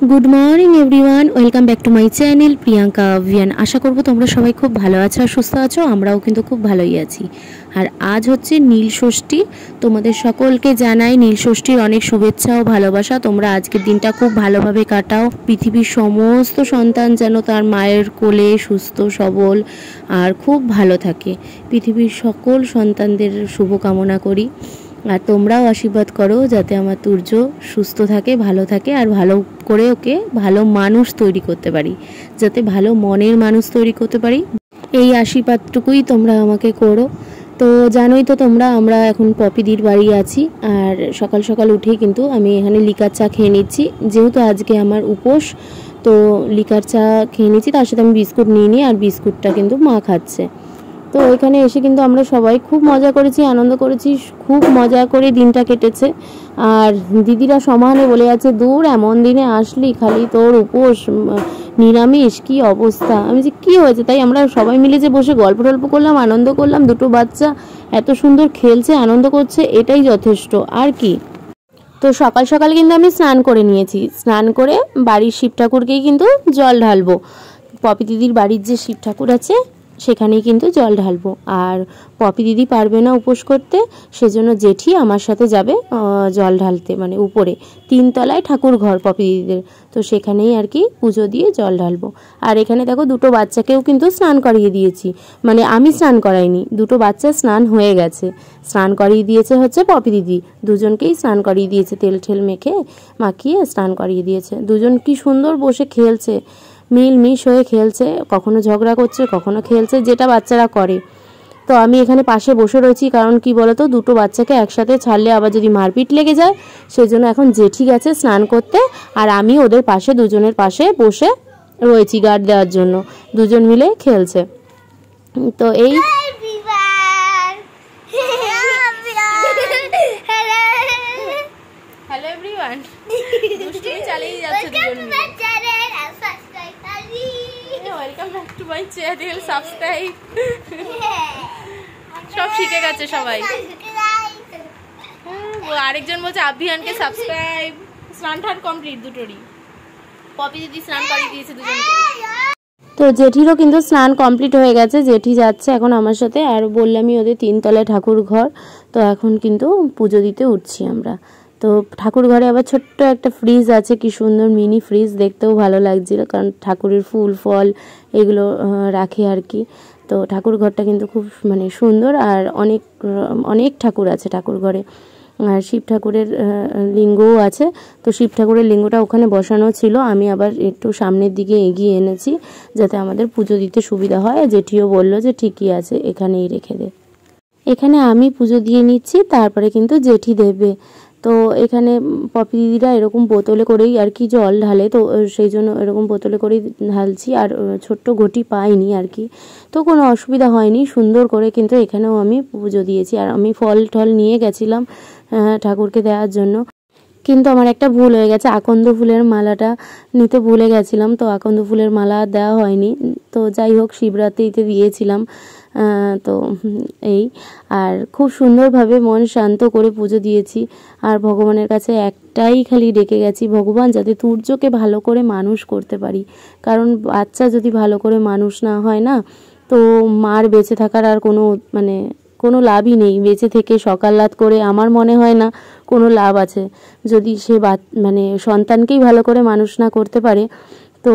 Good morning everyone welcome back to my channel Priyanka Abhiyan. आशा करब तोमरा सबाई खूब भालो आछो और सुस्थ आछो। आमराओ किन्तु खूब भालोई आछि। और आज होच्छे नील षष्ठी। तोमादेर सकलके जानाई नील षष्ठीर अनेक शुभेच्छा और भालोबासा। तोमरा आजकेर दिनटा खूब भालोभाबे काटाओ। पृथिवीर समस्त सन्तान जेन तार मायेर कोले सुस्थ सबल और खूब भालो थाके। पृथिवीर सकल सन्तानदेर शुभकामना करी। और तोमराओ आशीर्वाद करो जाते आमार तुर्য सुस्थ थाके भालो थाके और भालो करे ओके भालो मानुष तैरी करते पारी, जाते भालो मनेर मानुष तैरी करते पारी। এই আশীর্বাদটুকুই তোমরা আমাকে করো। তো জানোই তো তোমরা আমরা এখন পপিদির বাড়ি আছি আর সকাল সকাল উঠেই কিন্তু আমি এখানে লিকার চা খেয়ে নিচ্ছি, যেহেতু আজকে আমার উপোস। তো লিকার চা খেয়ে নিচ্ছি, তার সাথে আমি বিস্কুট নিয়ে নিই আর বিস্কুটটা কিন্তু মা খাচ্ছে। তো এখানে এসে কিন্তু আমরা সবাই খুব মজা করেছি, আনন্দ করেছি, খুব মজা করে দিনটা কেটেছে। আর দিদিরা সমানে বলে আছে, দূর এমন দিনে আসলি খালি তোর উপোস নিরামিষ কি অবস্থা। আমি যে কী হয়েছে, তাই আমরা সবাই মিলে যে বসে গল্প টল্প করলাম, আনন্দ করলাম। দুটো বাচ্চা এত সুন্দর খেলছে, আনন্দ করছে, এটাই যথেষ্ট আর কি। তো সকাল সকাল কিন্তু আমি স্নান করে নিয়েছি। স্নান করে বাড়ির শিব ঠাকুরকেই কিন্তু জল ঢালবো। পপি দিদির বাড়ির যে শিব ঠাকুর আছে সেখানেই কিন্তু জল ঢালবো। আর পপি দিদি পারবে না উপোস করতে, সেজন্য জেঠি আমার সাথে যাবে জল ঢালতে, মানে উপরে 3 তলায় ঠাকুর ঘর পপি দিদিদের। তো সেখানেই আর কি পুজো দিয়ে জল ঢালবো। আর এখানে দেখো দুটো বাচ্চাকেও কিন্তু স্নান করিয়ে দিয়েছি, মানে আমি স্নান করাইনি, দুটো বাচ্চা স্নান হয়ে গেছে। স্নান করিয়ে দিয়েছে হচ্ছে পপি দিদি, দুজনকেই স্নান করিয়ে দিয়েছে, তেল ঠেল মাখিয়ে স্নান করিয়ে দিয়েছে। দুজন কি সুন্দর বসে খেলছে, মিলমিশ হয়ে খেলছে, কখনো ঝগড়া করছে কখনো খেলছে, যেটা বাচ্চারা করে। তো আমি এখানে পাশে বসে রয়েছি, কারণ কি বলতো, দুটো বাচ্চাকে একসাথে ছাড়লে আবার যদি মারপিট লেগে যায়, সেজন্য এখন জেঠি গেছে স্নান করতে আর আমি ওদের পাশে, দুজনের পাশে বসে রয়েছি গার্ড দেওয়ার জন্য। দুজন মিলে খেলছে। তো এই হ্যালো এভরিওয়ান, দুষ্টুমি চালিয়ে যাচ্ছে দুজন মিলে। Welcome back to my channel, subscribe. সব শিখে গেছে সবাই। আরেকজন বলছে আভিয়ানকে সাবস্ক্রাইব। স্নান টান কমপ্লিট দুটোরই। পপি দিদি স্নান করিয়ে দিয়েছে দুজনকে। তো জেঠিরও কিন্তু স্নান কমপ্লিট হয়ে গেছে, জেঠি যাচ্ছে এখন আমার সাথে। আর বললামই ওদের 3 তলায় ঠাকুর ঘর। তো এখন কিন্তু পুজো দিতে উঠছি আমরা। তো ঠাকুর ঘরে আবার ছোট্ট একটা ফ্রিজ আছে, কি সুন্দর মিনি ফ্রিজ, দেখতেও ভালো লাগছিল, কারণ ঠাকুরের ফুল ফল এগুলো রাখে আর কি। তো ঠাকুর ঘরটা কিন্তু খুব মানে সুন্দর। আর অনেক অনেক ঠাকুর আছে ঠাকুর ঘরে। আর শিব ঠাকুরের লিঙ্গও আছে। তো শিব ঠাকুরের লিঙ্গটা ওখানে বসানো ছিল, আমি আবার একটু সামনের দিকে এগিয়ে এনেছি যাতে আমাদের পুজো দিতে সুবিধা হয়। জেঠিও বলল যে ঠিকই আছে, এখানেই রেখে দে। এখানে আমি পুজো দিয়ে নিচ্ছি, তারপরে কিন্তু জেঠি দেবে। তো এখানে পপি দিদিরা এরকম বোতলে করেই আর কি জল ঢালে, তো সেই জন্য এরকম বোতলে করেই ঢালছি। আর ছোট্ট ঘটি পাইনি আর কি, তো কোনো অসুবিধা হয়নি, সুন্দর করে কিন্তু এখানেও আমি পুজো দিয়েছি। আর আমি ফল টল নিয়ে গেছিলাম ঠাকুরকে দেওয়ার জন্য, কিন্তু আমার একটা ভুল হয়ে গেছে, আকন্দ ফুলের মালাটা নিতে ভুলে গেছিলাম। তো আকন্দ ফুলের মালা দেওয়া হয়নি। তো যাই হোক, শিবরাত্রিতে দিয়েছিলাম। তো এই আর খুব সুন্দরভাবে মন শান্ত করে পুজো দিয়েছি। আর ভগবানের কাছে একটাই খালি ডেকে গেছি, ভগবান যাতে তুর্যকে ভালো করে মানুষ করতে পারি। কারণ বাচ্চা যদি ভালো করে মানুষ না হয় না, তো মার বেঁচে থাকার আর কোনো লাভই নেই। বেঁচে থেকে সকাল রাত করে আমার মনে হয় না কোনো লাভ আছে। যদি সে সন্তানকেই ভালো করে মানুষ না করতে পারে, তো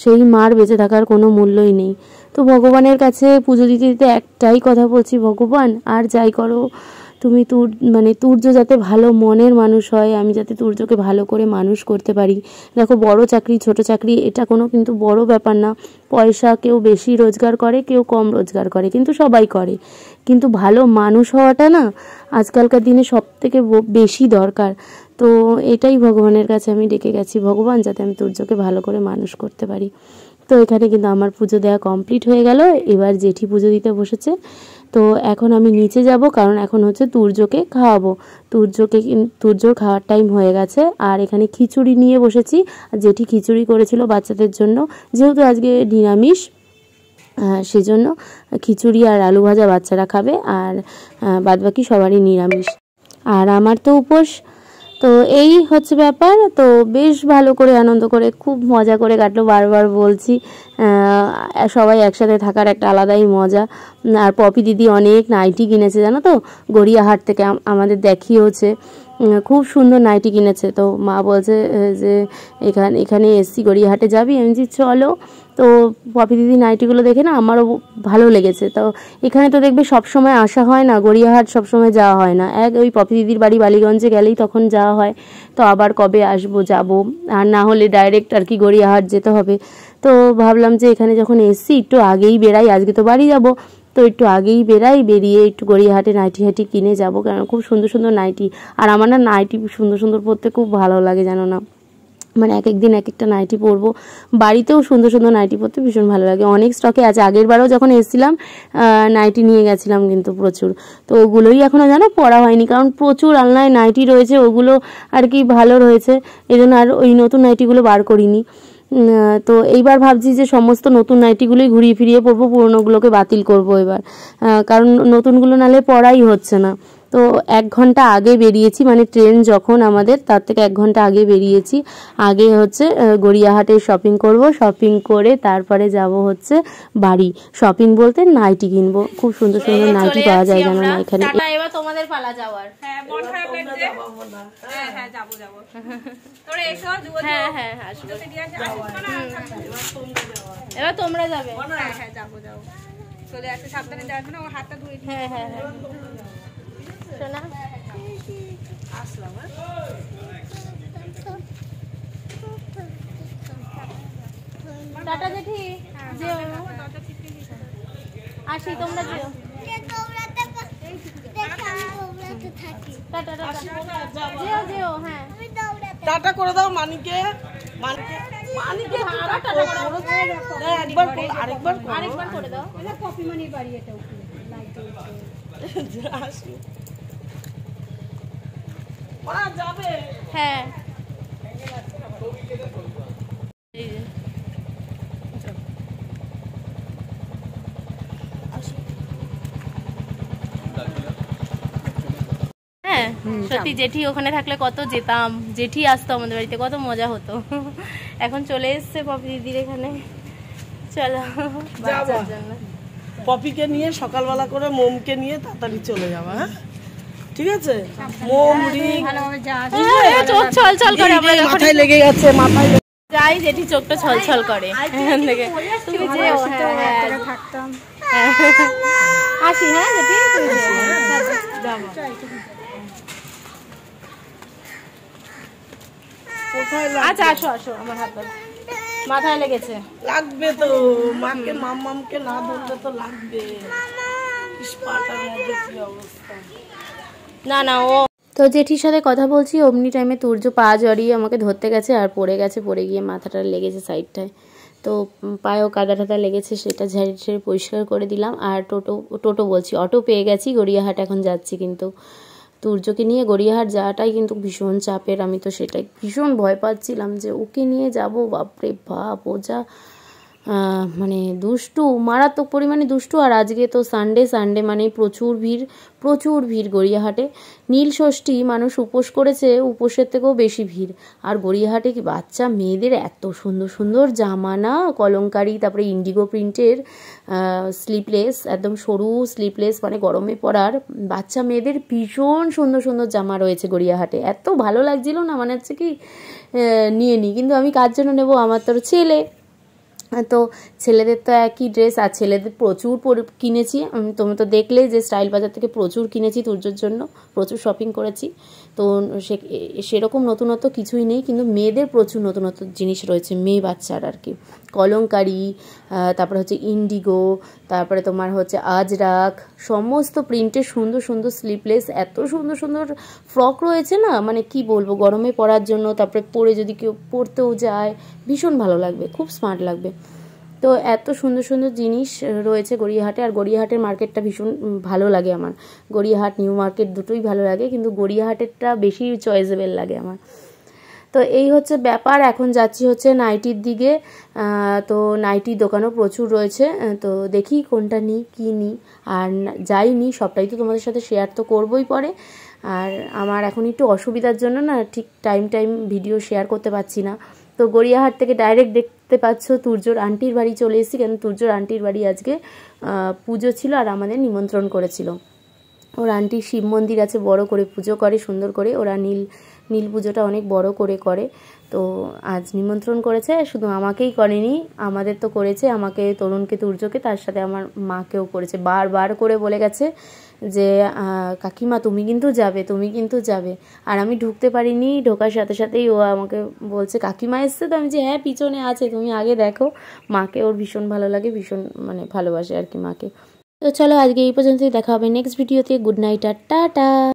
সেই মার বেঁচে থাকার কোনো মূল্যই নেই। তো ভগবানের কাছে পুজো দিতে দিতে একটাই কথা বলছি, ভগবান আর যাই করো তুমি তুর্য যাতে ভালো মনের মানুষ হয়, আমি যাতে তুর্যকে ভালো করে মানুষ করতে পারি। দেখো, বড় চাকরি ছোট চাকরি এটা কোনো কিন্তু বড় ব্যাপার না। পয়সা কেউ বেশি রোজগার করে, কেউ কম রোজগার করে, কিন্তু সবাই করে। কিন্তু ভালো মানুষ হওয়াটা না আজকালকার দিনে সবথেকে বেশি দরকার। তো এটাই ভগবানের কাছে আমি ডেকে গেছি, ভগবান যাতে আমি তুর্যকে ভালো করে মানুষ করতে পারি। তো এখানে কিন্তু আমার পুজো দেওয়া কমপ্লিট হয়ে গেল। এবার জেঠি পুজো দিতে বসেছে। তো এখন আমি নিচে যাব, কারণ এখন হচ্ছে তুর্যকে খাওয়াবো। তুর্যর খাওয়ার টাইম হয়ে গেছে। আর এখানে খিচুড়ি নিয়ে বসেছি, জেঠি খিচুড়ি করেছিল বাচ্চাদের জন্য, যেহেতু আজকে নিরামিষ, সেজন্য খিচুড়ি আর আলু ভাজা বাচ্চারা খাবে, আর বাদবাকি সবারই নিরামিষ। আর আমার তো উপোস, তো এই হচ্ছে ব্যাপার। তো বেশ ভালো করে আনন্দ করে খুব মজা করে কাটলো, বারবার বলছি। সবাই একসাথে থাকার একটা আলাদাই মজা। আর পপি দিদি অনেক নাইটি কিনেছে জানো তো, গড়িয়াহাট থেকে আমাদের দেখিয়েওছে। খুব সুন্দর নাইটি কিনেছে। তো মা বলছে যে এখানে এসছি, গড়িয়াহাটে যাবি? আমি বলছি চলো। তো পপি দিদি নাইটিগুলো দেখে না আমারও ভালো লেগেছে। তো এখানে তো দেখবে সবসময় আসা হয় না, গড়িয়াহাট সবসময় যাওয়া হয় না। ওই পপি দিদির বাড়ি বালিগঞ্জে গেলেই তখন যাওয়া হয়। তো আবার কবে আসবো, যাব। আর না হলে ডাইরেক্ট আর কি গড়িয়াহাট যেতে হবে। তো ভাবলাম যে এখানে যখন এসছি একটু আগেই বেরাই, আজকে তো বাড়ি যাব, তো একটু আগেই বেরিয়ে একটু গড়িয়াহাটে নাইটি কিনে যাব, কারণ খুব সুন্দর সুন্দর নাইটি। আর আমার না নাইটি সুন্দর সুন্দর পরতে খুব ভালো লাগে জানো না, মানে এক একদিন এক একটা নাইটি পরবো। বাড়িতেও সুন্দর সুন্দর নাইটি পরতে ভীষণ ভালো লাগে, অনেক স্টকে আছে। আগের বারও যখন এসেছিলাম নাইটি নিয়ে গেছিলাম কিন্তু প্রচুর। তো ওগুলোই এখনও জানো পরা হয়নি, কারণ প্রচুর আলনায় নাইটি রয়েছে, ওগুলো আর কি ভালো রয়েছে, এই জন্য আর ওই নতুন নাইটিগুলো বার করিনি। তো এইবার ভাবছি যে সমস্ত নতুন নাইটিগুলোই ঘুরিয়ে ফিরিয়ে পরবো, পুরোনোগুলোকে বাতিল করবো এবার, কারণ নতুনগুলো নালে পরাই হচ্ছে না। তো 1 ঘন্টা আগে বেরিয়েছি, মানে ট্রেন যখন আমাদের তার থেকে 1 ঘন্টা আগে বেরিয়েছি। আগে হচ্ছে গড়িয়াহাটে শপিং করব, শপিং করে তারপরে যাব হচ্ছে বাড়ি। শপিং বলতে নাইটি কিনবো, খুব সুন্দর সুন্দর নাইটি পাওয়া যায় জানো না এখানে। এবার তোমাদের পালা যাওয়ার। হ্যাঁ মন খারাপ লাগছে। হ্যাঁ হ্যাঁ যাব তোরে এসো যুগ। হ্যাঁ হ্যাঁ আসবো। এবার তোমরা যাবে। হ্যাঁ হ্যাঁ যাব চলে আসো, সাবধানে যাবে না, আমার হাতটা ধুয়ে দিই। হ্যাঁ হ্যাঁ হ্যাঁ সোনা আসলাম। টাটা জেঠি, যেও আসি, তোমরা যেও। টাটা টাটা, যেও হ্যাঁ টাটা করে দাও মানিকে। আরেকবার করে দাও। কপিমনির বাড়ি এটা যাবে। হ্যাঁ হ্যাঁ সত্যি জেঠি ওখানে থাকলে কত যেতাম, জেঠি আসতো আমাদের বাড়িতে, কত মজা হতো। এখন চলে এসছে পপি দিদির এখানে, চলো বাচ্চার জন্য। পপিকে নিয়ে সকালবেলা করে মোমকে নিয়ে তাড়াতাড়ি চলে যাবা। হ্যাঁ ঠিক আছে, মোম রিং চোখ ছলছল করে, মাথায় লেগে গেছে, মাথায় যাই জেঠি চোখটা ছলছল করে এখান থেকে। তুমি যেও, থাকতাম। আসি হ্যাঁ জেঠি, আচ্ছা আসো আসো, আমার হাত মাথায় লেগেছে। লাগবে তো, মাকে মামকে না ধরলে তো লাগবে। না না ও তো জেঠির সাথে কথা বলছি, অমনি টাইমে তুর্য পা জড়িয়ে আমাকে ধরতে গেছে আর পড়ে গেছে, পড়ে গিয়ে মাথাটা লেগেছে সাইডটায়। তো পায়েও কাদা টাদা লেগেছে, সেটা ঝেড়ে ঝেড়ে পরিষ্কার করে দিলাম। আর টোটো বলছি, অটো পেয়ে গেছি, গড়িয়াহাট এখন যাচ্ছি। কিন্তু তুর্যকে নিয়ে গড়িয়াহাট যাওয়াটাই কিন্তু ভীষণ চাপের। আমি তো সেটাই ভীষণ ভয় পাচ্ছিলাম যে ওকে নিয়ে যাব, বাপরে বাপ, ও যা মানে দুষ্টু, মারাত্মক পরিমাণে দুষ্টু। আর আজকে তো সানডে মানে প্রচুর ভিড় গড়িয়াহাটে। নীল ষষ্ঠী, মানুষ উপোস করেছে, উপোসের থেকেও বেশি ভিড়। আর গড়িয়াহাটে কি বাচ্চা মেয়েদের এত সুন্দর সুন্দর জামা না, কলমকারি, তারপরে ইন্ডিগো প্রিন্টের স্লিপলেস, একদম সরু স্লিপলেস, মানে গরমে পরার বাচ্চা মেয়েদের ভীষণ সুন্দর সুন্দর জামা রয়েছে গড়িয়াহাটে। এত ভালো লাগছিল না, মানে হচ্ছে কি নিয়ে নিই। কিন্তু আমি কার জন্য নেবো, আমার তোর ছেলে, তো ছেলেদের তো একই ড্রেস। আর ছেলেদের প্রচুর কিনেছি, তুমি তো দেখলে যে স্টাইল বাজার থেকে প্রচুর কিনেছি তুর্যর জন্য, প্রচুর শপিং করেছি। তো সেরকম নতুনত্ব কিছুই নেই, কিন্তু মেয়েদের প্রচুর নতুনত্ব জিনিস রয়েছে, মেয়ে বাচ্চার আর কি। কলমকারি, তারপরে হচ্ছে ইন্ডিগো, তারপরে তোমার হচ্ছে আজরাক, সমস্ত প্রিন্টের সুন্দর সুন্দর স্লিপলেস, এত সুন্দর সুন্দর ফ্রক রয়েছে না, মানে কি বলবো, গরমে পরার জন্য। তারপরে পরে যদি কেউ পরতেও যায় ভীষণ ভালো লাগবে, খুব স্মার্ট লাগবে। তো এত সুন্দর সুন্দর জিনিস রয়েছে গড়িয়াহাটে। আর গড়িয়াহাটের মার্কেটটা ভীষণ ভালো লাগে আমার, গড়িয়াহাট নিউ মার্কেট দুটোই ভালো লাগে, কিন্তু গড়িয়াহাটেরটা বেশি চয়েসেবল লাগে আমার। তো এই হচ্ছে ব্যাপার। এখন যাচ্ছি হচ্ছে নাইটির দিকে। তো নাইটির দোকানও প্রচুর রয়েছে, তো দেখি কোনটা নিই, কী নিই। আর যাই নিই সবটাই তো তোমাদের সাথে শেয়ার তো করবোই পরে। আর আমার এখন একটু অসুবিধার জন্য না ঠিক টাইম ভিডিও শেয়ার করতে পারছি না। তো গড়িয়াহাট থেকে ডাইরেক্ট দেখতে পাচ্ছ তুর্যর আন্টির বাড়ি চলে এসেছি, কেন তুর্যর আন্টির বাড়ি আজকে পুজো ছিল আর আমাদের নিমন্ত্রণ করেছিল। ওর আন্টির শিব মন্দির আছে, বড় করে পুজো করে সুন্দর করে, ওরা নীল পুজোটা অনেক বড় করে করে। তো আজ নিমন্ত্রণ করেছে, শুধু আমাকেই করেনি, আমাদের তো করেছে, আমাকে, তরুণকে, তুর্যকে, তার সাথে আমার মাকেও করেছে। বারবার করে বলে গেছে যে কাকিমা তুমি কিন্তু যাবে। আর আমি ঢুকতে পারিনি, ঢোকার সাথে সাথেই ও আমাকে বলছে কাকিমা এসছে। তো আমি যে হ্যাঁ পিছনে আছে, তুমি আগে দেখো। মাকে ওর ভীষণ ভালো লাগে, ভীষণ মানে ভালোবাসে আর কি মাকে। তো চলো আজকে এই পর্যন্তই, দেখা হবে নেক্সট ভিডিওতে। গুড নাইট আর টাটা।